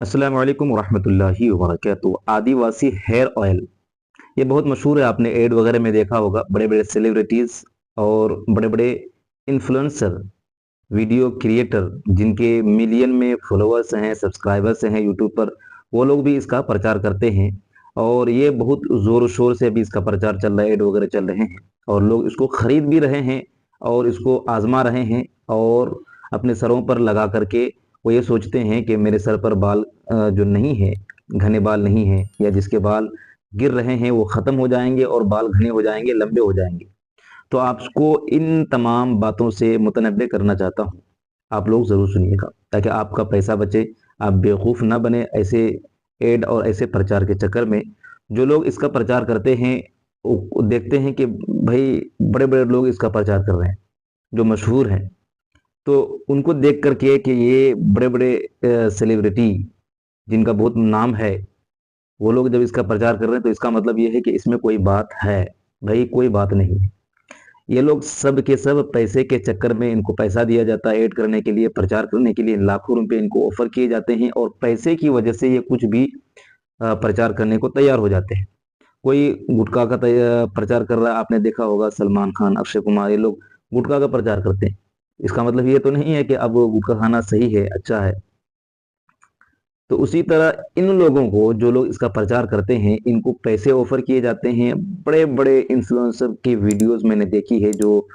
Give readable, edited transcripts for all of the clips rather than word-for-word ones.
अस्सलाम वालेकुम वरहमतुल्लाहि वबरकातुहू। आदिवासी हेयर ऑयल ये बहुत मशहूर है। आपने एड वगैरह में देखा होगा। बड़े बड़े सेलिब्रिटीज़ और बड़े बड़े इन्फ्लुएंसर, वीडियो क्रिएटर जिनके मिलियन में फॉलोअर्स हैं, सब्सक्राइबर्स हैं यूट्यूब पर, वो लोग भी इसका प्रचार करते हैं। और ये बहुत ज़ोर शोर से अभी इसका प्रचार चल रहा है, एड वगैरह चल रहे हैं और लोग इसको ख़रीद भी रहे हैं और इसको आजमा रहे हैं। और अपने सरों पर लगा करके वो ये सोचते हैं कि मेरे सर पर बाल जो नहीं है, घने बाल नहीं हैं, या जिसके बाल गिर रहे हैं वो ख़त्म हो जाएंगे और बाल घने हो जाएंगे, लंबे हो जाएंगे। तो आपको इन तमाम बातों से मुतनब्बे करना चाहता हूँ। आप लोग ज़रूर सुनिएगा ताकि आपका पैसा बचे, आप बेवकूफ़ ना बने ऐसे एड और ऐसे प्रचार के चक्कर में। जो लोग इसका प्रचार करते हैं वो देखते हैं कि भाई बड़े बड़े लोग इसका प्रचार कर रहे हैं जो मशहूर हैं, तो उनको देख करके कि ये बड़े बड़े सेलिब्रिटी जिनका बहुत नाम है, वो लोग जब इसका प्रचार कर रहे हैं तो इसका मतलब ये है कि इसमें कोई बात है। भाई कोई बात नहीं है। ये लोग सब के सब पैसे के चक्कर में, इनको पैसा दिया जाता है ऐड करने के लिए, प्रचार करने के लिए लाखों रुपए इनको ऑफर किए जाते हैं और पैसे की वजह से ये कुछ भी प्रचार करने को तैयार हो जाते हैं। कोई गुटखा का प्रचार कर रहा है, आपने देखा होगा, सलमान खान, अक्षय कुमार, ये लोग गुटखा का प्रचार करते हैं। इसका मतलब ये तो नहीं है कि अब गुटखा खाना सही है, अच्छा है। तो उसी तरह इन लोगों को, जो लोग इसका प्रचार करते हैं, इनको पैसे ऑफर किए जाते हैं। बड़े बड़े इन्फ्लुएंसर की वीडियोस मैंने देखी है जो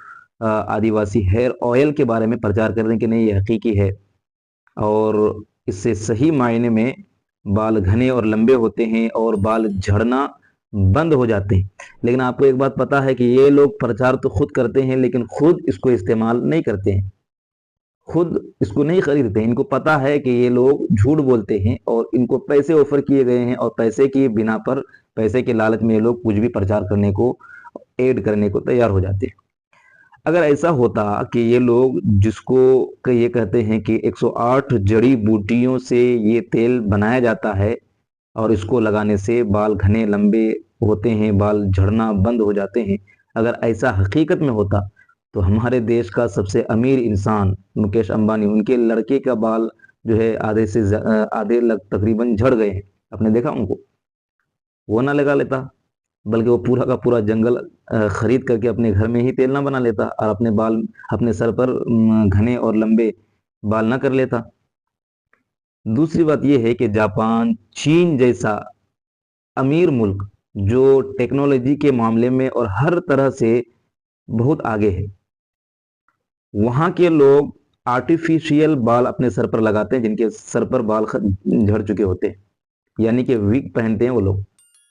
आदिवासी हेयर ऑयल के बारे में प्रचार कर रहे हैं कि नहीं ये हकीकी है और इससे सही मायने में बाल घने और लंबे होते हैं और बाल झड़ना बंद हो जाते हैं। लेकिन आपको एक बात पता है कि ये लोग प्रचार तो खुद करते हैं लेकिन खुद इसको इस्तेमाल नहीं करते हैं, खुद इसको नहीं खरीदते। इनको पता है कि ये लोग झूठ बोलते हैं और इनको पैसे ऑफर किए गए हैं और पैसे की बिना पर, पैसे के लालच में ये लोग कुछ भी प्रचार करने को, ऐड करने को तैयार हो जाते हैं। अगर ऐसा होता कि ये लोग, जिसको कि ये कहते हैं कि 108 जड़ी बूटियों से ये तेल बनाया जाता है और इसको लगाने से बाल घने लंबे होते हैं, बाल झड़ना बंद हो जाते हैं, अगर ऐसा हकीकत में होता तो हमारे देश का सबसे अमीर इंसान मुकेश अंबानी, उनके लड़के का बाल जो है आधे से आधे लग तकरीबन झड़ गए हैं, आपने देखा उनको, वो ना लगा लेता, बल्कि वो पूरा का पूरा जंगल खरीद करके अपने घर में ही तेल ना बना लेता और अपने बाल, अपने सर पर घने और लंबे बाल ना कर लेता। दूसरी बात यह है कि जापान, चीन जैसा अमीर मुल्क जो टेक्नोलॉजी के मामले में और हर तरह से बहुत आगे है, वहाँ के लोग आर्टिफिशियल बाल अपने सर पर लगाते हैं, जिनके सर पर बाल झड़ चुके होते हैं, यानी कि विग पहनते हैं वो लोग,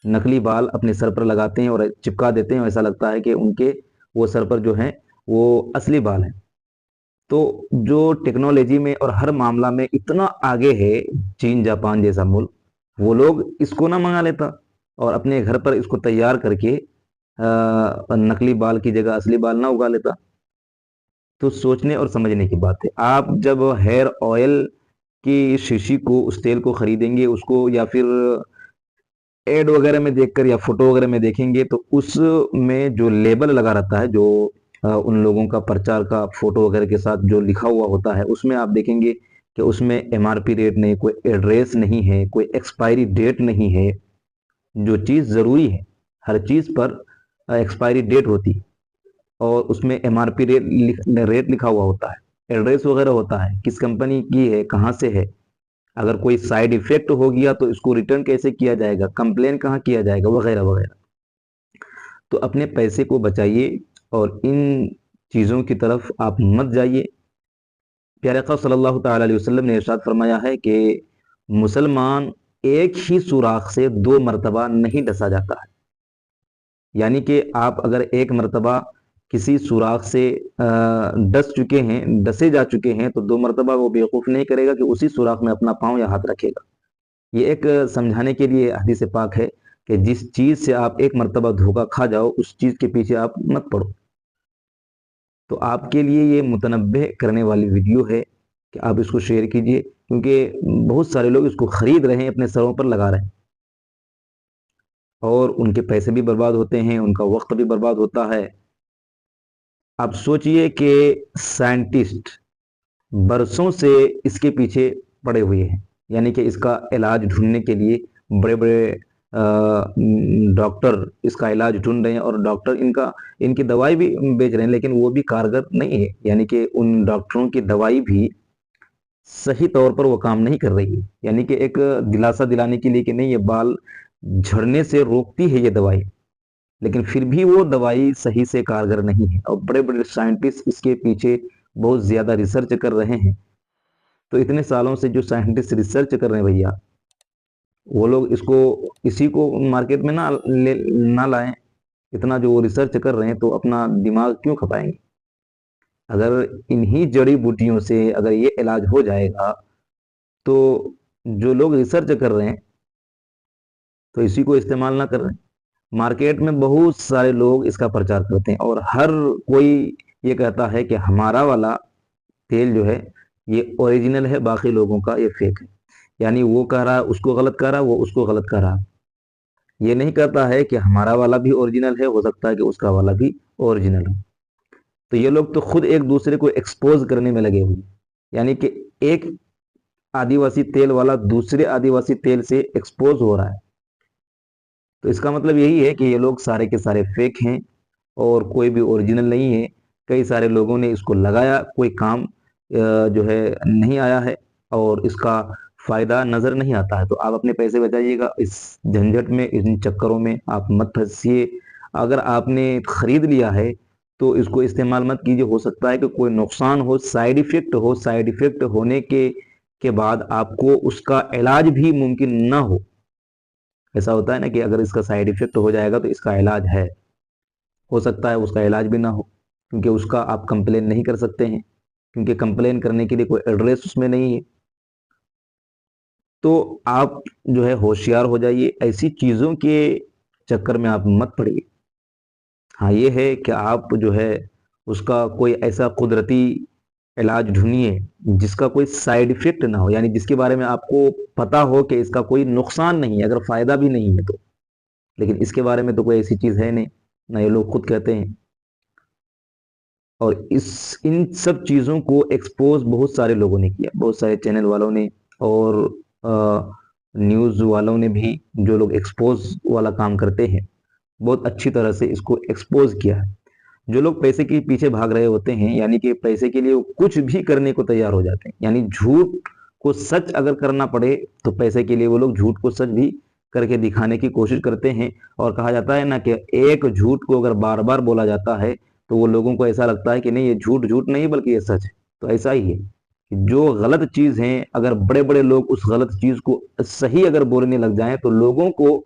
नकली बाल अपने सर पर लगाते हैं और चिपका देते हैं। ऐसा लगता है कि उनके वो सर पर जो है वो असली बाल हैं। तो जो टेक्नोलॉजी में और हर मामला में इतना आगे है चीन जापान जैसा मुल्क, वो लोग इसको ना मंगा लेता और अपने घर पर इसको तैयार करके नकली बाल की जगह असली बाल ना उगा लेता। तो सोचने और समझने की बात है। आप जब हेयर ऑयल की शीशी को, उस तेल को खरीदेंगे, उसको या फिर एड वगैरह में देखकर या फोटो वगैरह में देखेंगे, तो उसमें जो लेबल लगा रहता है, जो उन लोगों का प्रचार का फोटो वगैरह के साथ जो लिखा हुआ होता है, उसमें आप देखेंगे कि उसमें एमआरपी रेट नहीं, कोई एड्रेस नहीं है, कोई एक्सपायरी डेट नहीं है। जो चीज़ ज़रूरी है, हर चीज़ पर एक्सपायरी डेट होती है और उसमें एमआरपी रेट लिखा हुआ होता है, एड्रेस वगैरह होता है, किस कंपनी की है, कहाँ से है, अगर कोई साइड इफेक्ट हो गया तो इसको रिटर्न कैसे किया जाएगा, कंप्लेन कहाँ किया जाएगा, वगैरह वगैरह। तो अपने पैसे को बचाइए और इन चीज़ों की तरफ आप मत जाइए। प्यारे आका सल्लल्लाहु ताला अलैहि वसल्लम ने इरशाद फरमाया है कि मुसलमान एक ही सुराख से 2 मरतबा नहीं डसा जाता है। यानी कि आप अगर एक मरतबा किसी सुराख से डस चुके हैं, डसे जा चुके हैं, तो 2 मरतबा वो बेवकूफ़ नहीं करेगा कि उसी सुराख में अपना पाँव या हाथ रखेगा। ये एक समझाने के लिए हदीस पाक है कि जिस चीज़ से आप एक मरतबा धोखा खा जाओ, उस चीज़ के पीछे आप मत पड़ो। तो आपके लिए ये मुतनब्बे करने वाली वीडियो है कि आप इसको शेयर कीजिए, क्योंकि बहुत सारे लोग इसको खरीद रहे हैं, अपने सरों पर लगा रहे हैं और उनके पैसे भी बर्बाद होते हैं, उनका वक्त भी बर्बाद होता है। आप सोचिए कि साइंटिस्ट बरसों से इसके पीछे पड़े हुए हैं, यानी कि इसका इलाज ढूंढने के लिए बड़े बड़े डॉक्टर इसका इलाज ढूंढ रहे हैं और डॉक्टर इनकी दवाई भी बेच रहे हैं, लेकिन वो भी कारगर नहीं है। यानी कि उन डॉक्टरों की दवाई भी सही तौर पर वो काम नहीं कर रही है। यानी कि एक दिलासा दिलाने के लिए कि नहीं, ये बाल झड़ने से रोकती है ये दवाई, लेकिन फिर भी वो दवाई सही से कारगर नहीं है और बड़े बड़े साइंटिस्ट इसके पीछे बहुत ज्यादा रिसर्च कर रहे हैं। तो इतने सालों से जो साइंटिस्ट रिसर्च कर रहे हैं भैया, वो लोग इसी को मार्केट में ना लाएं। इतना जो वो रिसर्च कर रहे हैं तो अपना दिमाग क्यों खपाएंगे? अगर इन्हीं जड़ी बूटियों से अगर ये इलाज हो जाएगा तो जो लोग रिसर्च कर रहे हैं तो इसी को इस्तेमाल ना कर रहे हैं। मार्केट में बहुत सारे लोग इसका प्रचार करते हैं और हर कोई ये कहता है कि हमारा वाला तेल जो है ये ओरिजिनल है, बाकी लोगों का ये फेक है। यानी वो कह रहा है उसको गलत कह रहा है, वो उसको गलत कह रहा है। ये नहीं कहता है कि हमारा वाला भी ओरिजिनल है, हो सकता है कि उसका वाला भी ओरिजिनल हो। तो ये लोग तो खुद एक दूसरे को एक्सपोज करने में लगे हुए हैं। यानी कि एक आदिवासी तेल वाला दूसरे आदिवासी तेल से एक्सपोज हो रहा है। तो इसका मतलब यही है कि ये लोग सारे के सारे फेक हैं और कोई भी ओरिजिनल नहीं है। कई सारे लोगों ने इसको लगाया, कोई काम जो है नहीं आया है और इसका फायदा नजर नहीं आता है। तो आप अपने पैसे बचाइएगा, इस झंझट में, इन चक्करों में आप मत फंसिए। अगर आपने खरीद लिया है तो इसको इस्तेमाल मत कीजिए। हो सकता है कि कोई नुकसान हो, साइड इफेक्ट हो, साइड इफेक्ट होने के बाद आपको उसका इलाज भी मुमकिन ना हो। ऐसा होता है ना कि अगर इसका साइड इफेक्ट हो जाएगा तो इसका इलाज है, हो सकता है उसका इलाज भी ना हो, क्योंकि उसका आप कंप्लेन नहीं कर सकते हैं, क्योंकि कंप्लेन करने के लिए कोई एड्रेस उसमें नहीं है। तो आप जो है होशियार हो जाइए, ऐसी चीजों के चक्कर में आप मत पड़िए। हाँ, ये है कि आप जो है उसका कोई ऐसा कुदरती इलाज ढूंढिए जिसका कोई साइड इफेक्ट ना हो, यानी जिसके बारे में आपको पता हो कि इसका कोई नुकसान नहीं है, अगर फायदा भी नहीं है तो। लेकिन इसके बारे में तो कोई ऐसी चीज है नहीं, ना ये लोग खुद कहते हैं। और इस इन सब चीजों को एक्सपोज बहुत सारे लोगों ने किया, बहुत सारे चैनल वालों ने और न्यूज वालों ने भी, जो लोग एक्सपोज वाला काम करते हैं, बहुत अच्छी तरह से इसको एक्सपोज किया है। जो लोग पैसे के पीछे भाग रहे होते हैं, यानी कि पैसे के लिए वो कुछ भी करने को तैयार हो जाते हैं, यानी झूठ को सच अगर करना पड़े तो पैसे के लिए वो लोग झूठ को सच भी करके दिखाने की कोशिश करते हैं। और कहा जाता है ना कि एक झूठ को अगर बार बार बोला जाता है तो वो लोगों को ऐसा लगता है कि नहीं, ये झूठ झूठ नहीं बल्कि ये सच है। तो ऐसा ही है कि जो गलत चीज है, अगर बड़े बड़े लोग उस गलत चीज को सही अगर बोलने लग जाएं तो लोगों को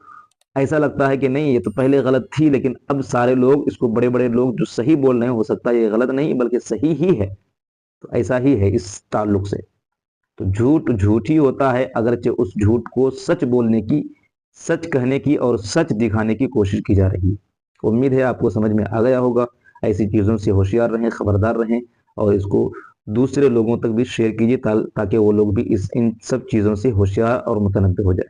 ऐसा लगता है कि नहीं, ये तो पहले गलत थी, लेकिन अब सारे लोग इसको, बड़े बड़े लोग जो सही बोल रहे हैं, हो सकता है ये गलत नहीं बल्कि सही ही है। तो ऐसा ही है इस ताल्लुक से। तो झूठ झूठ ही होता है, अगरचे उस झूठ को सच बोलने की, सच कहने की और सच दिखाने की कोशिश की जा रही है। उम्मीद है आपको समझ में आ गया होगा। ऐसी चीज़ों से होशियार रहें, खबरदार रहें और इसको दूसरे लोगों तक भी शेयर कीजिए ताकि वो लोग भी इन सब चीज़ों से होशियार और मुतनब्बे हो जाए।